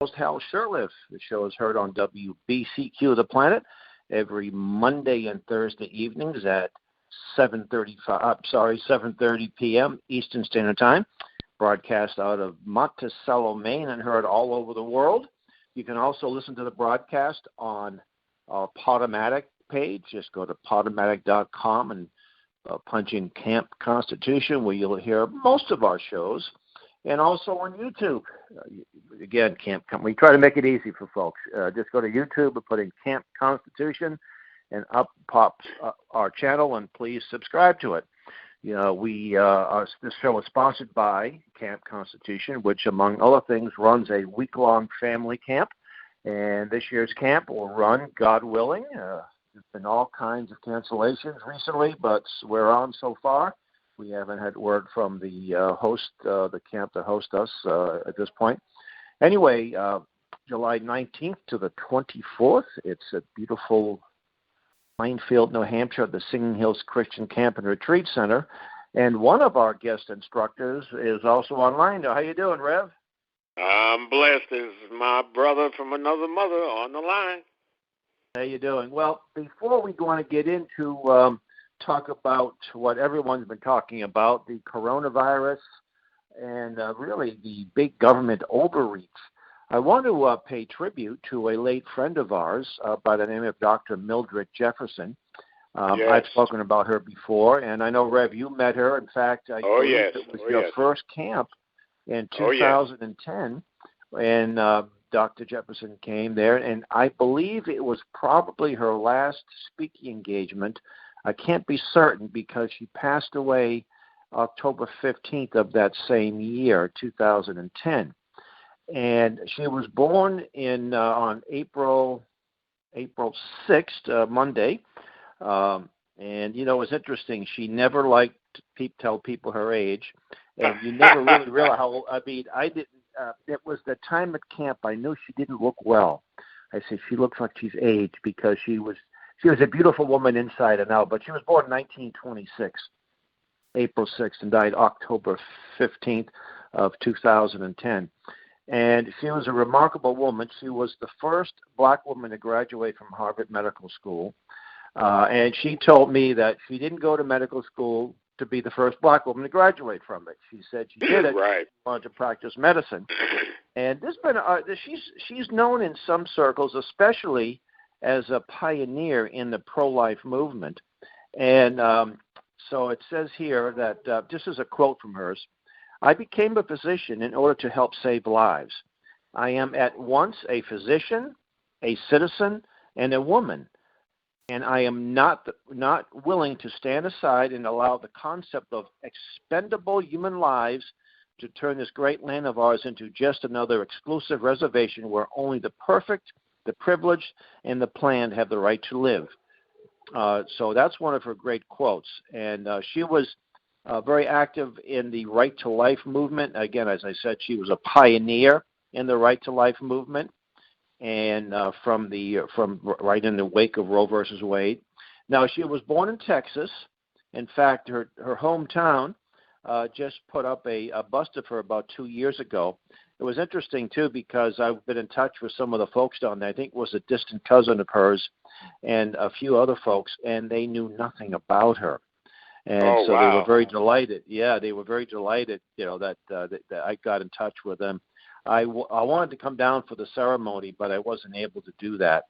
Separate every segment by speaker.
Speaker 1: host Hal Shurtleff. The show is heard on WBCQ The Planet every Monday and Thursday evenings at 7:30 p.m. Eastern Standard Time. Broadcast out of Monticello, Maine, and heard all over the world. You can also listen to the broadcast on our Podomatic page. Just go to podomatic.com and punch in Camp Constitution, where you'll hear most of our shows. And also on YouTube. Again, we try to make it easy for folks. Just go to YouTube and put in Camp Constitution, and up pops our channel, and please subscribe to it. You know, this show is sponsored by Camp Constitution, which, among other things, runs a week-long family camp. And this year's camp will run, God willing. There's been all kinds of cancellations recently, but we're on so far. We haven't had word from the the camp that hosts us at this point. Anyway, July 19th to the 24th, it's at beautiful Plainfield, New Hampshire, at the Singing Hills Christian Camp and Retreat Center. And one of our guest instructors is also online. How you doing, Rev?
Speaker 2: I'm blessed. This is my brother from another mother on the line.
Speaker 1: How you doing? Well, before we want to get into talk about what everyone's been talking about, the coronavirus and really the big government overreach, I want to pay tribute to a late friend of ours by the name of Dr. Mildred Jefferson.
Speaker 2: Yes.
Speaker 1: I've spoken about her before, and I know, Rev, you met her. In fact, it was your first camp in 2010, and Dr. Jefferson came there, and I believe it was probably her last speaking engagement. I can't be certain because she passed away October 15th of that same year, 2010. And she was born on April 6th, Monday. And, you know, it's interesting. She never liked to tell people her age. And you never really realize how old. I mean, I didn't. It was the time at camp I knew she didn't look well. I said, she looks like she's aged because she was a beautiful woman inside and out, but she was born in 1926, April 6th, and died October 15th of 2010. And she was a remarkable woman. She was the first black woman to graduate from Harvard Medical School. And she told me that she didn't go to medical school to be the first black woman to graduate from it. She said she did it.
Speaker 2: Right.
Speaker 1: She wanted to practice medicine. And she's known in some circles, especially as a pioneer in the pro-life movement. And so it says here that, this is a quote from hers, "I became a physician in order to help save lives. I am at once a physician, a citizen, and a woman. And I am not willing to stand aside and allow the concept of expendable human lives to turn this great land of ours into just another exclusive reservation where only the perfect, the privileged, and the planned have the right to live." So that's one of her great quotes. And she was very active in the Right to Life movement. Again, as I said, she was a pioneer in the Right to Life movement, and from right in the wake of Roe versus Wade. Now, she was born in Texas. In fact, her hometown just put up a bust of her about 2 years ago. It was interesting, too, because I've been in touch with some of the folks down there. I think it was a distant cousin of hers and a few other folks, and they knew nothing about her. And
Speaker 2: wow.
Speaker 1: They were very delighted. Yeah, they were very delighted, you know, that I got in touch with them. I wanted to come down for the ceremony, but I wasn't able to do that.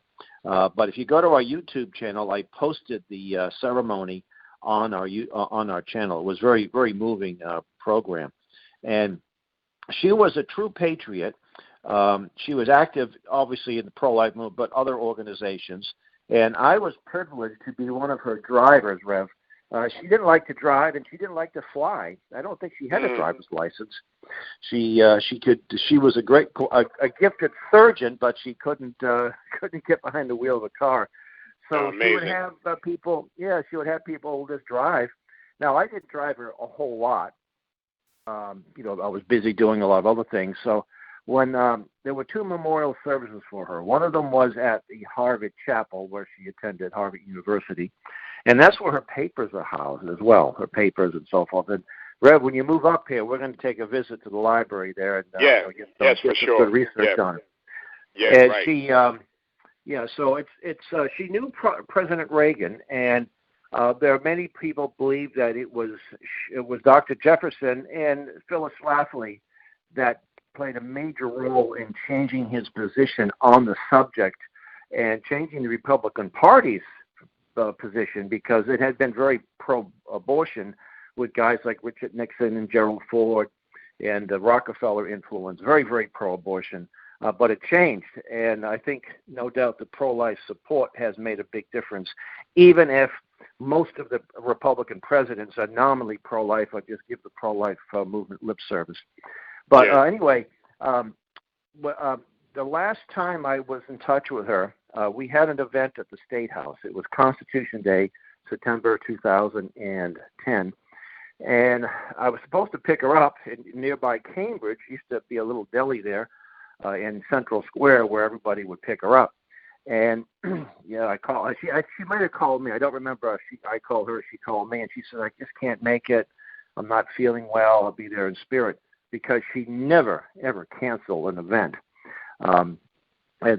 Speaker 1: But if you go to our YouTube channel, I posted the ceremony on our channel. It was very, very moving program. And she was a true patriot. She was active, obviously, in the pro-life movement, but other organizations. And I was privileged to be one of her drivers, Rev. She didn't like to drive, and she didn't like to fly. I don't think she had a driver's license. She was a gifted surgeon, but she couldn't get behind the wheel of a car. So she would have people. Yeah, she would have people just drive. Now, I didn't drive her a whole lot. You know, I was busy doing a lot of other things. So when there were two memorial services for her, one of them was at the Harvard Chapel, where she attended Harvard University. And that's where her papers are housed as well, her papers and so forth. And, Rev, when you move up here, we're going to take a visit to the library there and get some good research on it.
Speaker 2: Yeah,
Speaker 1: and
Speaker 2: right.
Speaker 1: she, so she knew President Reagan, and there are many people believe that it was Dr. Jefferson and Phyllis Schlafly that played a major role in changing his position on the subject and changing the Republican Party's position, because it had been very pro-abortion with guys like Richard Nixon and Gerald Ford and the Rockefeller influence, very, very pro-abortion. But it changed, and I think, no doubt, the pro-life support has made a big difference, even if most of the Republican presidents are nominally pro-life or just give the pro-life movement lip service. But anyway, the last time I was in touch with her, we had an event at the State House. It was Constitution Day, September 2010. And I was supposed to pick her up in nearby Cambridge. Used to be a little deli there in Central Square where everybody would pick her up. And I called. She might have called me. I don't remember if I called her. She called me, and she said, "I just can't make it. I'm not feeling well. I'll be there in spirit," because she never ever canceled an event. And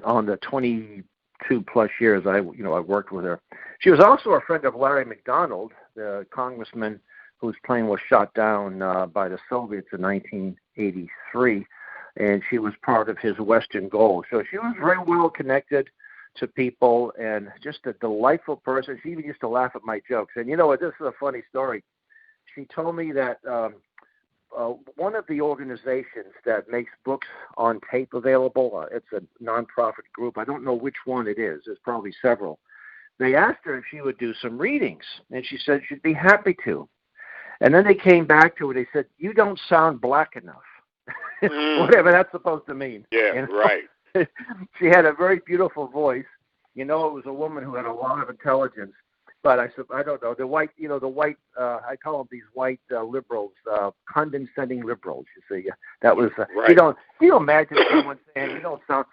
Speaker 1: on the 22 plus years I worked with her, she was also a friend of Larry McDonald, the congressman whose plane was shot down by the Soviets in 1983, and she was part of his Western goal. So she was very well connected to people and just a delightful person. She even used to laugh at my jokes. And this is a funny story. She told me that one of the organizations that makes books on tape available, it's a nonprofit group. I don't know which one it is. There's probably several. They asked her if she would do some readings, and she said she'd be happy to. And then they came back to her. They said, "You don't sound black enough." Whatever that's supposed to mean.
Speaker 2: Yeah, right.
Speaker 1: She had a very beautiful voice. It was a woman who had a lot of intelligence. But I don't know, the white, I call them these white liberals, condescending liberals. You see, that was
Speaker 2: right.
Speaker 1: You don't imagine someone saying you don't sound.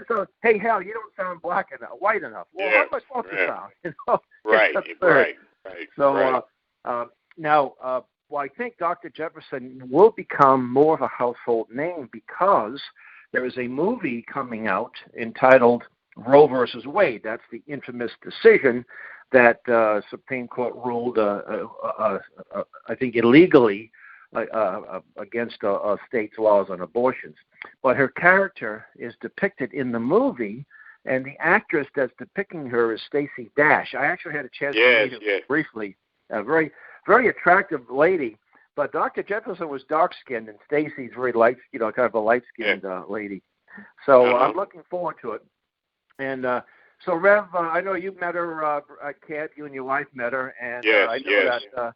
Speaker 1: So, hey, Hal, you don't sound black enough, white enough. Well, how am I supposed to sound?
Speaker 2: Right.
Speaker 1: So now, I think Dr. Jefferson will become more of a household name because there is a movie coming out entitled Roe versus Wade. That's the infamous decision that Supreme Court ruled, I think, illegally against a state's laws on abortions. But her character is depicted in the movie, and the actress that's depicting her is Stacey Dash. I actually had a chance to meet her briefly. A very, very attractive lady. But Dr. Jefferson was dark-skinned, and Stacey's very light, kind of a light-skinned lady. So I'm looking forward to it. And so, Rev, I know you met her at camp. You and your wife met her, and I know that.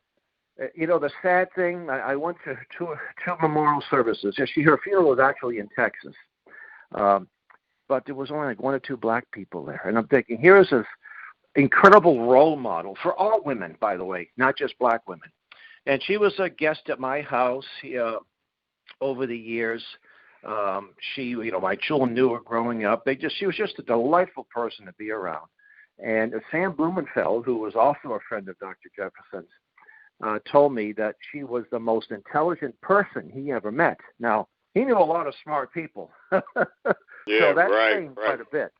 Speaker 1: The sad thing, I went to two memorial services. Her funeral was actually in Texas, but there was only like one or two black people there. And I'm thinking, here is this incredible role model for all women, by the way, not just black women. And she was a guest at my house over the years. She, my children knew her growing up. She was just a delightful person to be around. And Sam Blumenfeld, who was also a friend of Dr. Jefferson's, told me that she was the most intelligent person he ever met. Now, he knew a lot of smart people. So that's saying quite a bit.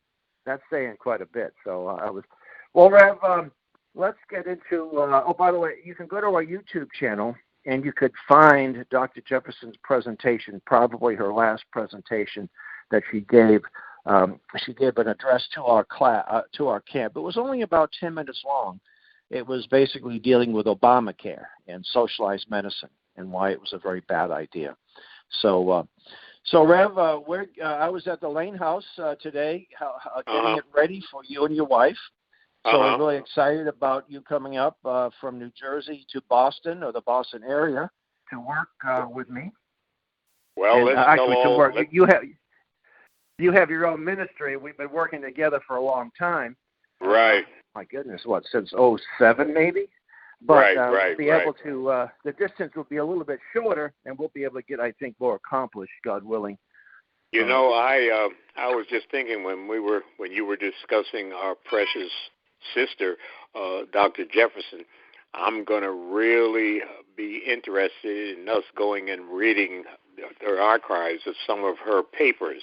Speaker 1: That's saying quite a bit. So I was, well, Rev, let's get into, by the way, you can go to our YouTube channel and you could find Dr. Jefferson's presentation, probably her last presentation that she gave. She gave an address to our to our camp. It was only about 10 minutes long. It was basically dealing with Obamacare and socialized medicine and why it was a very bad idea. So Rev, I was at the Lane House today, getting it ready for you and your wife. So I'm really excited about you coming up from New Jersey to Boston or the Boston area to work with me.
Speaker 2: Well, let's
Speaker 1: actually to work. You have your own ministry. We've been working together for a long time.
Speaker 2: Right.
Speaker 1: My goodness, since 2007 maybe? But we'll be able to, the distance will be a little bit shorter, and we'll be able to get, I think, more accomplished, God willing.
Speaker 2: I was just thinking when you were discussing our precious sister, Dr. Jefferson, I'm going to really be interested in us going and reading her archives of some of her papers,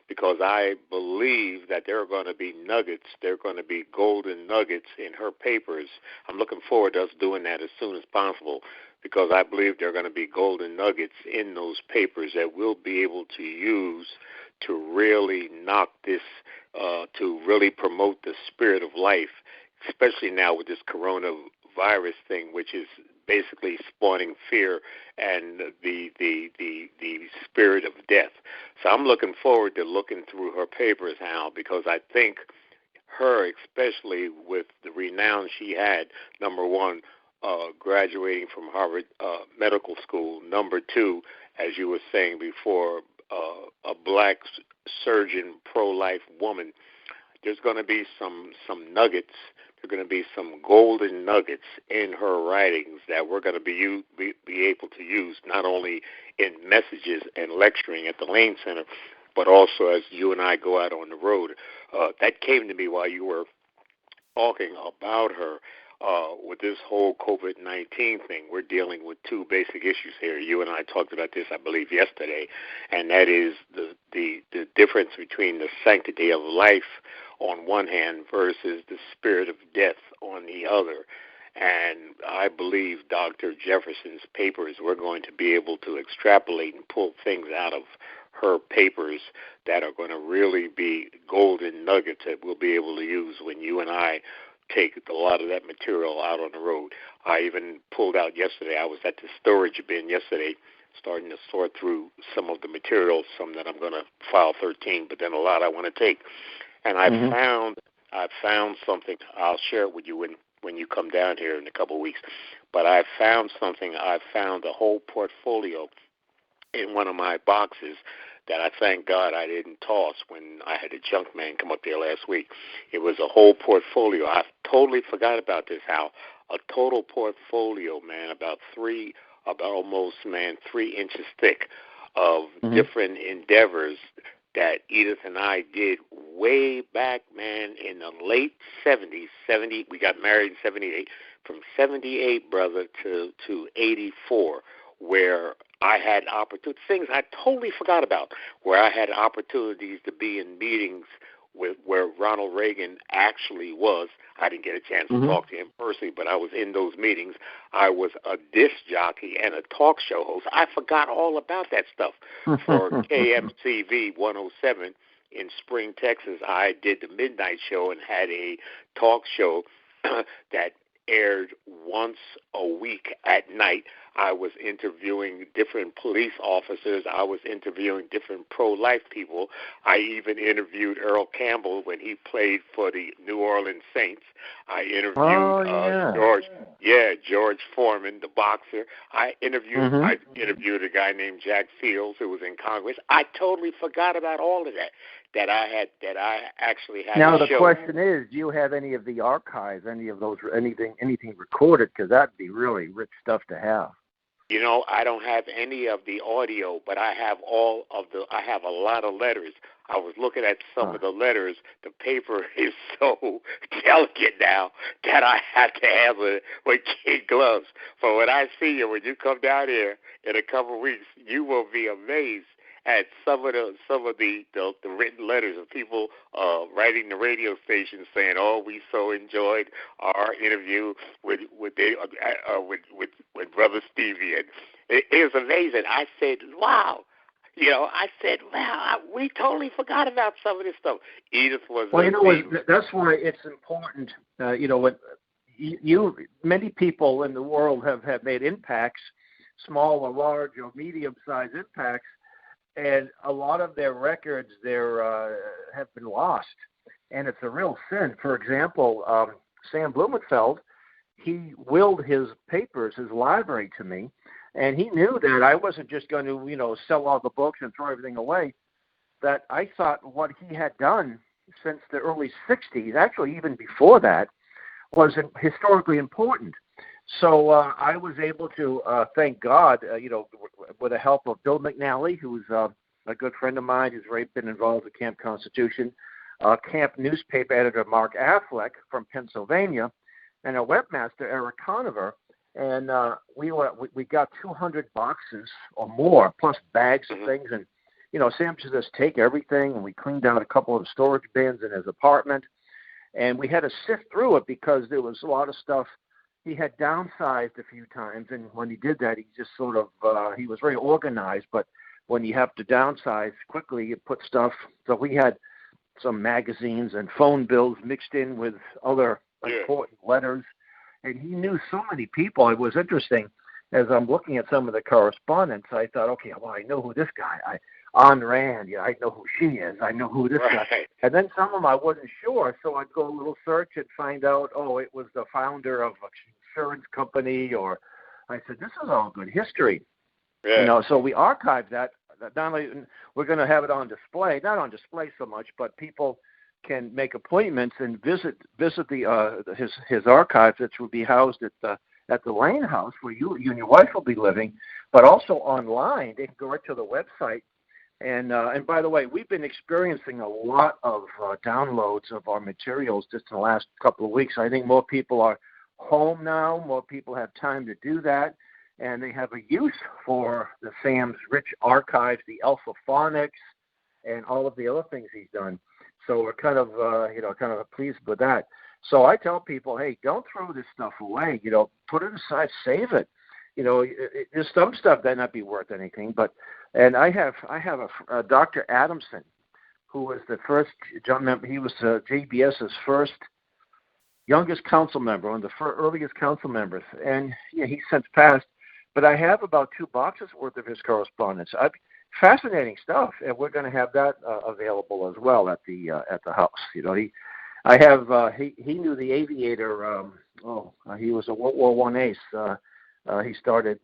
Speaker 2: because I believe that there are going to be nuggets, there are going to be golden nuggets in her papers. I'm looking forward to us doing that as soon as possible, because I believe there are going to be golden nuggets in those papers that we'll be able to use to really knock this, to really promote the spirit of life, especially now with this coronavirus thing, which is basically spawning fear and the spirit of death. So I'm looking forward to looking through her papers, Hal, because I think her, especially with the renown she had, number one, graduating from Harvard Medical School, number two, as you were saying before, a black surgeon, pro-life woman, there's going to be some nuggets. There are going to be some golden nuggets in her writings that we're going to be able to use not only in messages and lecturing at the Lane Center, but also as you and I go out on the road. That came to me while you were talking about her. With this whole COVID-19 thing, we're dealing with two basic issues here. You and I talked about this, I believe, yesterday, and that is the difference between the sanctity of life on one hand versus the spirit of death on the other. And I believe Dr. Jefferson's papers, we're going to be able to extrapolate and pull things out of her papers that are going to really be golden nuggets that we'll be able to use when you and I take a lot of that material out on the road. I even pulled out yesterday, I was at the storage bin yesterday starting to sort through some of the materials, some that I'm going to file 13, but then a lot I want to take. And I found something. I'll share it with you when you come down here in a couple of weeks. But I found something. I found a whole portfolio in one of my boxes that I thank God I didn't toss when I had a junk man come up there last week. It was a whole portfolio. I totally forgot about this, Hal. A total portfolio, man, about almost 3 inches thick of different endeavors that Edith and I did way back, man, in the late 70s. We got married in 78. From 78, brother, to 84, where I had opportunities, things I totally forgot about, where I had opportunities to be in meetings with where Ronald Reagan actually was. I didn't get a chance to talk to him personally, but I was in those meetings. I was a disc jockey and a talk show host. I forgot all about that stuff. For KMCV 107 in Spring, Texas, I did the midnight show and had a talk show that aired once a week at night. I was interviewing different police officers. I was interviewing different pro-life people. I even interviewed Earl Campbell when he played for the New Orleans Saints. I interviewed George Foreman, the boxer. I interviewed a guy named Jack Fields who was in Congress. I totally forgot about all of that. That I actually had.
Speaker 1: Now the question is, do you have any of the archives, any of those, anything recorded? Because that'd be really rich stuff to have.
Speaker 2: You know, I don't have any of the audio, but I have I have a lot of letters. I was looking at some of the letters. The paper is so delicate now that I have to have it with kid gloves. But when I see you, when you come down here in a couple of weeks, you will be amazed at some of the written letters of people writing the radio station saying, "Oh, we so enjoyed our interview with Brother Stevie," and it was amazing. I said, "Wow." We totally forgot about some of this stuff. Edith was.
Speaker 1: Well, that's why it's important. Many people in the world have made impacts, small or large or medium-sized impacts. And a lot of their records have been lost, and it's a real sin. For example, Sam Blumenfeld, he willed his papers, his library to me, and he knew that I wasn't just going to, sell all the books and throw everything away. That I thought what he had done since the early 60s, actually even before that, was historically important. So I was able to, thank God, with the help of Bill McNally, who's a good friend of mine, who's been involved with Camp Constitution, Camp newspaper editor Mark Affleck from Pennsylvania, and a webmaster, Eric Conover. And we got 200 boxes or more, plus bags of things. And, Sam just take everything, and we cleaned out a couple of storage bins in his apartment, and we had to sift through it because there was a lot of stuff. He had downsized a few times, and when he did that, he just sort of he was very organized. But when you have to downsize quickly, you put stuff. So we had some magazines and phone bills mixed in with other important letters, and he knew so many people. It was interesting. As I'm looking at some of the correspondence, I thought, okay, well, I know who this guy, Ayn Rand, I know who she is, I know who this guy. And then some of them I wasn't sure, so I'd go a little search and find out, it was the founder of an insurance company, or I said, this is all good history.
Speaker 2: Yeah.
Speaker 1: So we archived that. Not only we're going to have it on display, not on display so much, but people can make appointments and visit his archives, which will be housed at the Lane House, where you and your wife will be living, but also online. They can go right to the website. And by the way, we've been experiencing a lot of downloads of our materials just in the last couple of weeks. I think more people are home now. More people have time to do that. And they have a use for the Sam's rich archives, the alphaphonics, and all of the other things he's done. So we're kind of pleased with that. So I tell people, hey, don't throw this stuff away. Put it aside, save it. There's some stuff that not be worth anything, and I have a Dr. Adamson, who was the first member. He was JBS's first youngest council member, one of the earliest council members, and he's since passed. But I have about 2 boxes worth of his correspondence. Fascinating stuff, and we're going to have that available as well at the house. He knew the aviator. He was a World War I ace. He started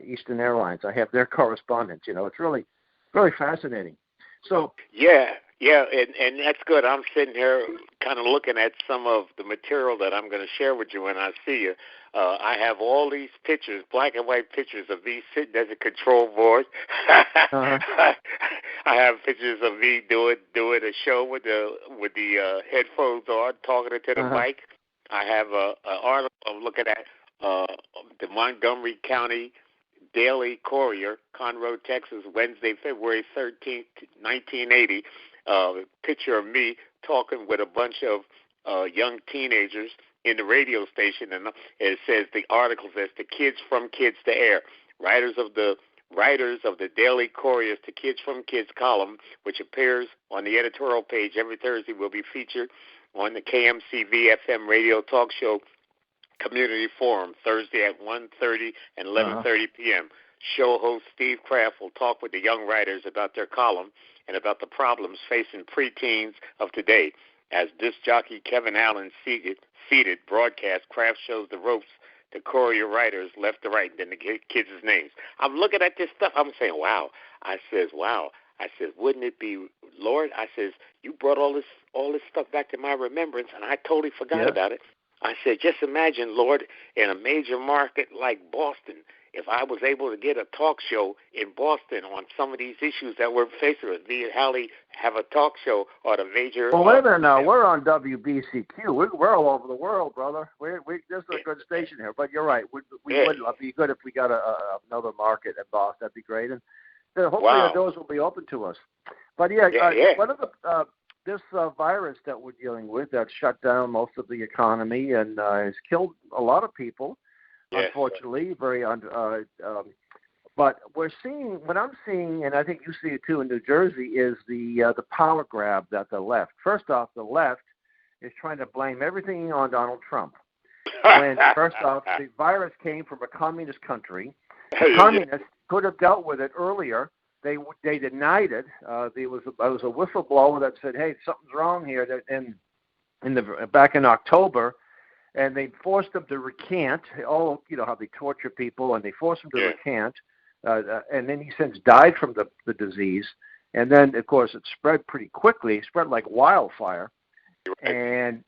Speaker 1: Eastern Airlines. I have their correspondence. It's really, really fascinating. So
Speaker 2: and that's good. I'm sitting here kind of looking at some of the material that I'm going to share with you when I see you. I have all these pictures, black and white pictures of me sitting as a control board. I have pictures of me doing a show with the headphones on, talking to the mic. I have an article I'm looking at the Montgomery County Daily Courier, Conroe, Texas, Wednesday, February 13th, 1980. Picture of me talking with a bunch of young teenagers in the radio station, and it says, the article says, "The Kids from Kids to Air." Writers of the Daily Courier's "The Kids from Kids" column, which appears on the editorial page every Thursday, will be featured on the KMCV FM radio talk show Community Forum Thursday at 1:30 and 11:30 p.m. Show host Steve Kraft will talk with the young writers about their column and about the problems facing preteens of today. As disc jockey Kevin Allen seated broadcast, Kraft shows the ropes to Courier writers left to right, and then the kids' names. I'm looking at this stuff. I'm saying, wow. I says, wouldn't it be, Lord? I says, you brought all this stuff back to my remembrance, and I totally forgot about it. I said, just imagine, Lord, in a major market like Boston, if I was able to get a talk show in Boston on some of these issues that we're facing with, me and Hallie have a talk show on a major...
Speaker 1: Well, wait a minute now. We're on WBCQ. We're all over the world, brother. This is a good station here. But you're right. We would be good if we got another market at Boston. That'd be great. And hopefully the doors will be open to us. But, one of the... this virus that we're dealing with that shut down most of the economy and has killed a lot of people, unfortunately. But what I'm seeing, and I think you see it too in New Jersey, is the power grab that the left. First off, the left is trying to blame everything on Donald Trump. When first off, the virus came from a communist country. The communists could have dealt with it earlier. They denied it. There was a whistleblower that said, "Hey, something's wrong here." Back in October, and they forced them to recant. How they torture people, and they forced them to recant. And then he since died from the disease. And then, of course, it spread pretty quickly. It spread like wildfire. And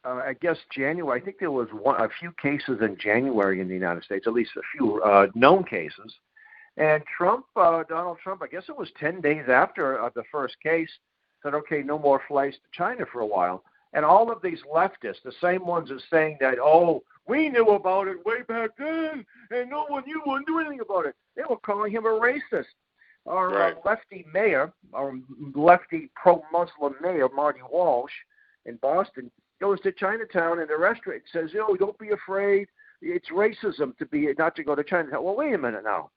Speaker 1: I guess January. I think there was a few cases in January in the United States, at least a few known cases. And Donald Trump, I guess it was 10 days after the first case, said, okay, no more flights to China for a while. And all of these leftists, the same ones are saying that, we knew about it way back then, and no one knew, wouldn't do anything about it. They were calling him a racist. our lefty mayor, our lefty pro-Muslim mayor, Marty Walsh, in Boston, goes to Chinatown in a restaurant and says, don't be afraid. It's racism not to go to Chinatown. Well, wait a minute now.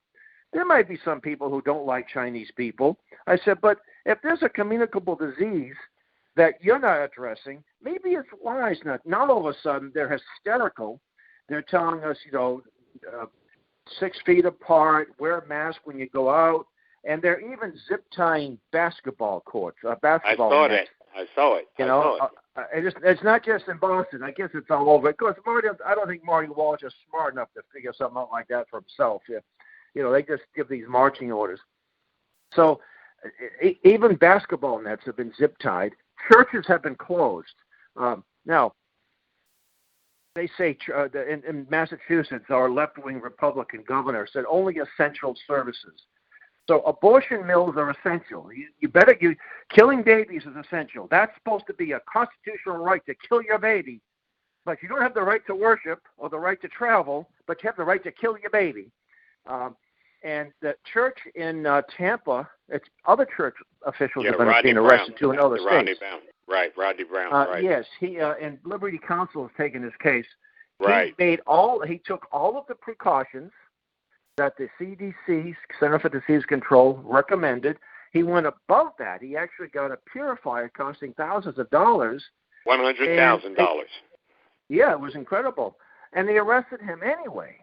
Speaker 1: There might be some people who don't like Chinese people. I said, but if there's a communicable disease that you're not addressing, maybe it's wise not all of a sudden they're hysterical. They're telling us, 6 feet apart, wear a mask when you go out, and they're even zip tying basketball courts. Basketball nets.
Speaker 2: I saw it.
Speaker 1: It's not just in Boston. I guess it's all over. Of course, I don't think Marty Walsh is smart enough to figure something out like that for himself. Yeah. They just give these marching orders. So even basketball nets have been zip tied. Churches have been closed. Now, they say in Massachusetts, our left-wing Republican governor said only essential services. So abortion mills are essential. Killing babies is essential. That's supposed to be a constitutional right to kill your baby. But you don't have the right to worship or the right to travel, but you have the right to kill your baby. And the church in Tampa, it's other church officials have been arrested too in other states.
Speaker 2: Rodney Brown. Right.
Speaker 1: Yes, he and Liberty Counsel has taken his case.
Speaker 2: Right.
Speaker 1: He took all of the precautions that the CDC, Center for Disease Control, recommended. He went above that. He actually got a purifier costing thousands of dollars.
Speaker 2: $100,000.
Speaker 1: Yeah, it was incredible. And they arrested him anyway.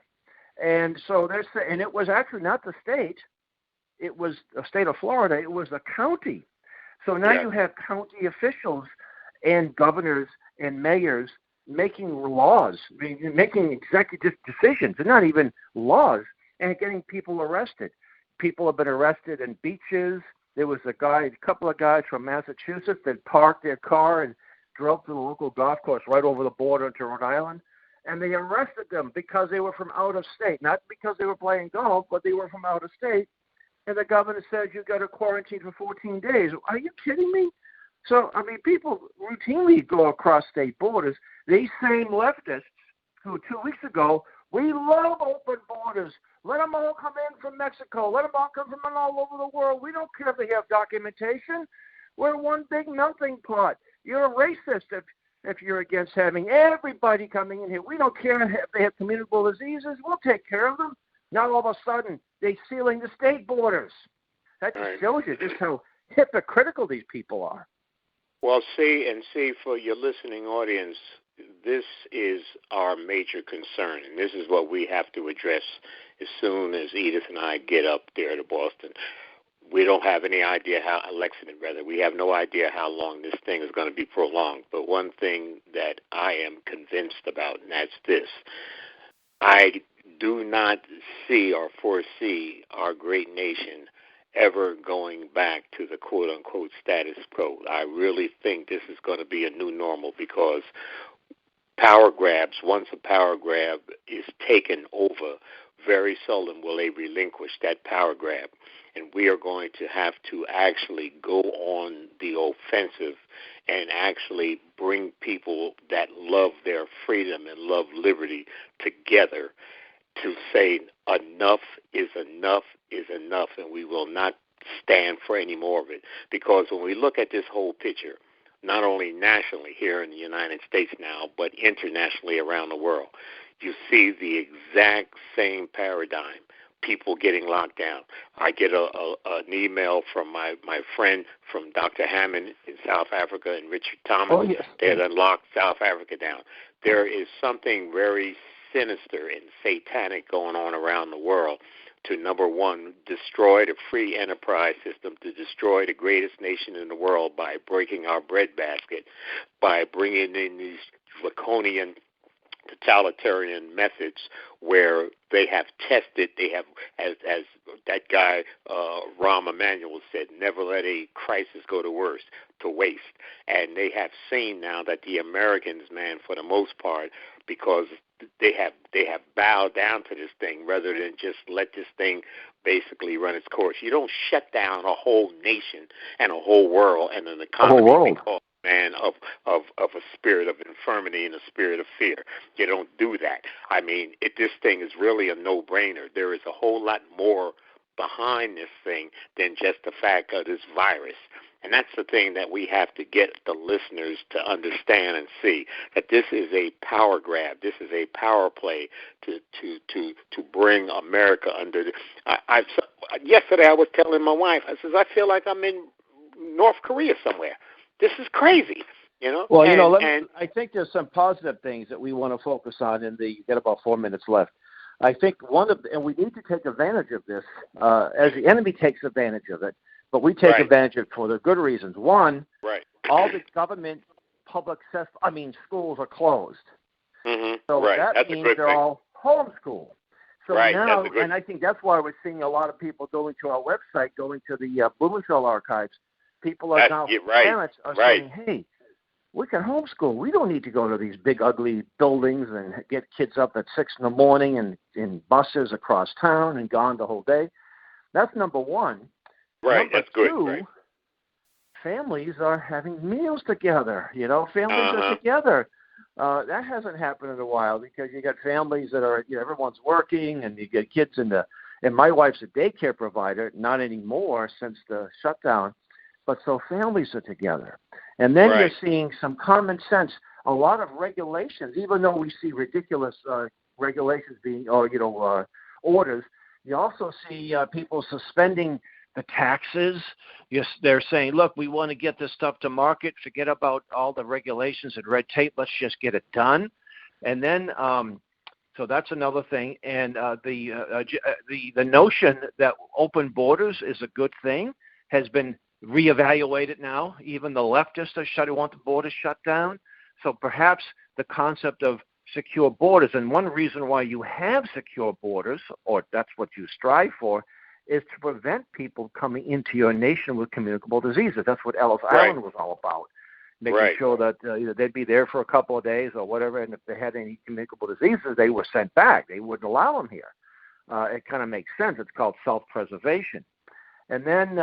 Speaker 1: And so and it was actually not the state. It was the state of Florida. It was the county. So now you have county officials and governors and mayors making laws, making executive decisions, and not even laws, and getting people arrested. People have been arrested in beaches. There was a couple of guys from Massachusetts that parked their car and drove to the local golf course right over the border into Rhode Island. And they arrested them because they were from out of state, not because they were playing golf, but they were from out of state. And the governor said, you've got to quarantine for 14 days. Are you kidding me? So, people routinely go across state borders. These same leftists who 2 weeks ago, we love open borders. Let them all come in from Mexico. Let them all come from all over the world. We don't care if they have documentation. We're one big melting pot. You're a racist if you're against having everybody coming in here. We don't care if they have communicable diseases. We'll take care of them. Now all of a sudden, they're sealing the state borders. That just shows you just how hypocritical these people are.
Speaker 2: Well, see, for your listening audience, this is our major concern, and this is what we have to address as soon as Edith and I get up there to Boston. We don't have any idea we have no idea how long this thing is going to be prolonged. But one thing that I am convinced about, and that's this: I do not see or foresee our great nation ever going back to the quote-unquote status quo. I really think this is going to be a new normal because power grabs, once a power grab is taken over, very seldom will they relinquish that power grab. And we are going to have to actually go on the offensive and actually bring people that love their freedom and love liberty together to say enough is enough is enough, and we will not stand for any more of it. Because when we look at this whole picture, not only nationally here in the United States now, but internationally around the world, you see the exact same paradigm. People getting locked down. I get an email from my friend from Dr. Hammond in South Africa and Richard Thomas.
Speaker 1: Oh, yes.
Speaker 2: They had unlocked South Africa down. There is something very sinister and satanic going on around the world to, number one, destroy the free enterprise system, to destroy the greatest nation in the world by breaking our breadbasket, by bringing in these draconian totalitarian methods where they have tested, they have, as that guy Rahm Emanuel said, never let a crisis go to waste. And they have seen now that the Americans, man, for the most part, because they have bowed down to this thing rather than just let this thing basically run its course. You don't shut down a whole nation and a whole world and an economy because, man, of a spirit of infirmity and a spirit of fear. You don't do that. I mean, this thing is really a no-brainer. There is a whole lot more behind this thing than just the fact of this virus. And that's the thing that we have to get the listeners to understand and see, that this is a power grab. This is a power play to bring America under. Yesterday I was telling my wife, I says, I feel like I'm in North Korea somewhere. This is crazy, you know.
Speaker 1: Well, I think there's some positive things that we want to focus on. You got about 4 minutes left. I think and we need to take advantage of this, as the enemy takes advantage of it. But we take advantage of it for the good reasons. One, all the government schools are closed.
Speaker 2: Mm-hmm.
Speaker 1: So that means they're all homeschooled. So now, and I think that's why we're seeing a lot of people going to our website, going to the Blumenthal archives. People are parents are saying, hey, we can homeschool. We don't need to go to these big, ugly buildings and get kids up at 6 in the morning and in buses across town and gone the whole day. That's number one.
Speaker 2: Right,
Speaker 1: Number
Speaker 2: that's good.
Speaker 1: Two, families are having meals together. Families are together. That hasn't happened in a while because you got families that are, everyone's working and you get kids and my wife's a daycare provider, not anymore since the shutdown, but so families are together. And then you're seeing some common sense, a lot of regulations, even though we see ridiculous regulations being, orders, you also see people suspending the taxes. Yes, they're saying, look, we want to get this stuff to market. Forget about all the regulations and red tape. Let's just get it done. And then, so that's another thing. And the notion that open borders is a good thing has been reevaluated now. Even the leftists want the borders shut down. So perhaps the concept of secure borders, and one reason why you have secure borders, or that's what you strive for, is to prevent people coming into your nation with communicable diseases. That's what Ellis Island was all about, making sure that they'd be there for a couple of days or whatever, and if they had any communicable diseases, they were sent back. They wouldn't allow them here. It kind of makes sense. It's called self-preservation. And then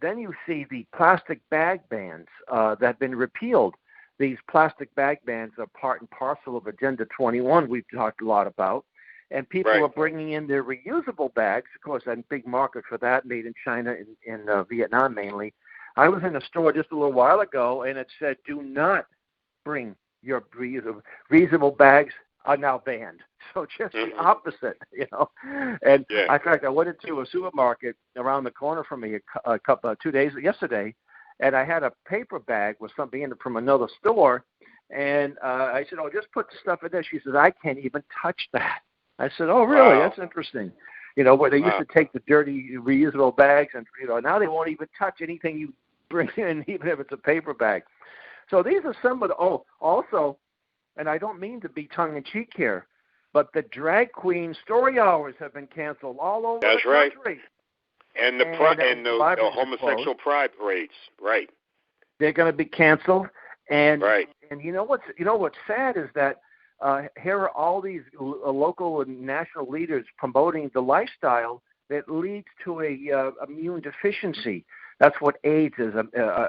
Speaker 1: then you see the plastic bag bans that have been repealed. These plastic bag bans are part and parcel of Agenda 21 we've talked a lot about. And people are bringing in their reusable bags. Of course, a big market for that, made in China and Vietnam mainly. I was in a store just a little while ago, and it said, do not bring your reusable bags are now banned. So just the opposite, And in fact, I went into a supermarket around the corner from me a couple 2 days yesterday, and I had a paper bag with something in it from another store, and I said, oh, just put the stuff in there. She says, I can't even touch that. I said, oh, really? Wow. That's interesting. Where they used to take the dirty reusable bags and, now they won't even touch anything you bring in, even if it's a paper bag. So these are some of the, also, and I don't mean to be tongue-in-cheek here, but the drag queen story hours have been canceled all over the country. That's right.
Speaker 2: And the homosexual pride parades,
Speaker 1: They're going to be canceled. And what's sad is that here are all these local and national leaders promoting the lifestyle that leads to a immune deficiency. That's what AIDS is,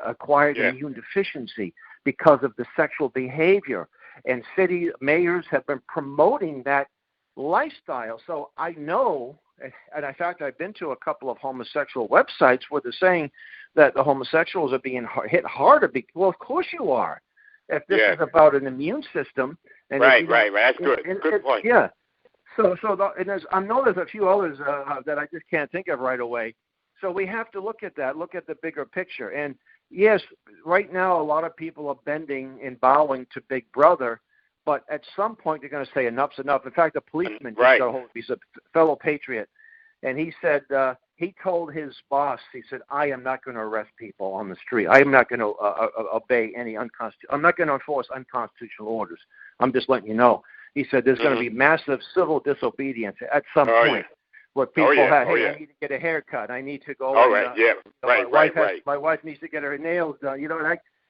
Speaker 1: acquired immune deficiency because of the sexual behavior. And city mayors have been promoting that lifestyle. So I know, and in fact, I've been to a couple of homosexual websites where they're saying that the homosexuals are being hit harder. Well, of course you are. If this is about an immune system. And
Speaker 2: right. That's good. Good point.
Speaker 1: Yeah. So I know there's a few others that I just can't think of right away. So we have to look at that, look at the bigger picture. And yes, right now a lot of people are bending and bowing to Big Brother, but at some point they're going to say enough's enough. In fact, a policeman, he's a fellow patriot, and he said he told his boss, he said, I am not going to arrest people on the street. I am not going to obey any I'm not going to enforce unconstitutional orders. I'm just letting you know. He said there's going to be massive civil disobedience at some point. Where people I need to get a haircut. I need to go. My wife needs to get her nails done.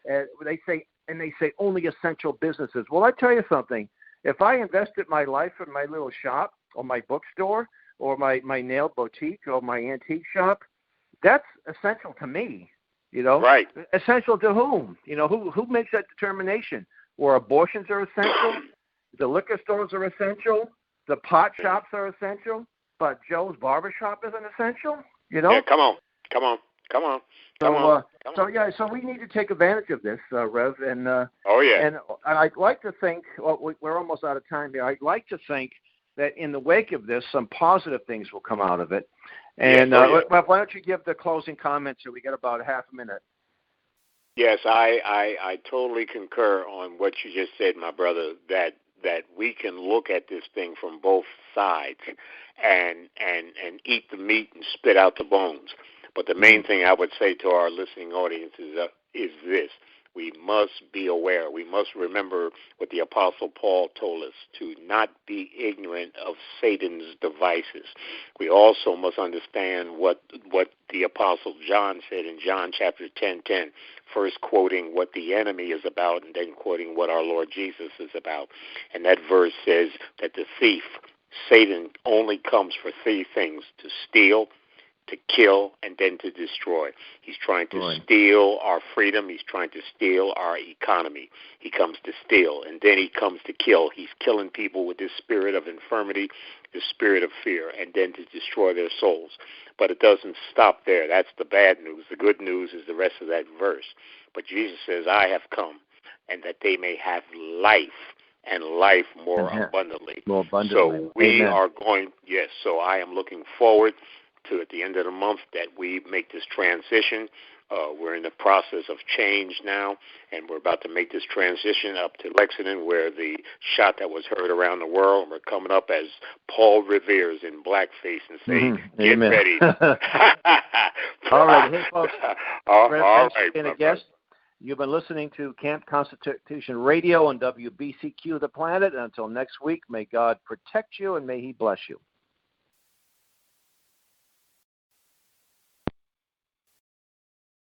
Speaker 1: And they say only essential businesses. Well, I tell you something. If I invested my life in my little shop or my bookstore or my nail boutique or my antique shop, that's essential to me. Essential to whom? Who makes that determination? Where abortions are essential, the liquor stores are essential, the pot shops are essential. but Joe's Barbershop isn't essential, you know?
Speaker 2: Yeah, come on.
Speaker 1: So we need to take advantage of this, Rev. And
Speaker 2: oh, yeah.
Speaker 1: And I'd like to think, we're almost out of time here. I'd like to think that in the wake of this, some positive things will come out of it. And why don't you give the closing comments here? We got about half a minute.
Speaker 2: Yes, I totally concur on what you just said, my brother, that we can look at this thing from both sides and eat the meat and spit out the bones. But the main thing I would say to our listening audience is this. We must be aware. We must remember what the Apostle Paul told us, to not be ignorant of Satan's devices. We also must understand what the Apostle John said in John chapter 10:10, first quoting what the enemy is about and then quoting what our Lord Jesus is about. And that verse says that the thief, Satan, only comes for three things: to steal, to kill, and then to destroy. He's trying to steal our freedom. He's trying to steal our economy. He comes to steal, and then he comes to kill. He's killing people with this spirit of infirmity, the spirit of fear, and then to destroy their souls. But it doesn't stop there. That's the bad news. The good news is the rest of that verse. But Jesus says, I have come, and that they may have life, and life more abundantly.
Speaker 1: More abundantly.
Speaker 2: So we are going, so I am looking forward to, at the end of the month, that we make this transition. We're in the process of change now, and we're about to make this transition up to Lexington, where the shot that was heard around the world, and we're coming up as Paul Revere's in blackface and say, get ready.
Speaker 1: All right. Hey, folks.
Speaker 2: All right,
Speaker 1: being a guest. You've been listening to Camp Constitution Radio on WBCQ The Planet. And until next week, may God protect you and may he bless you.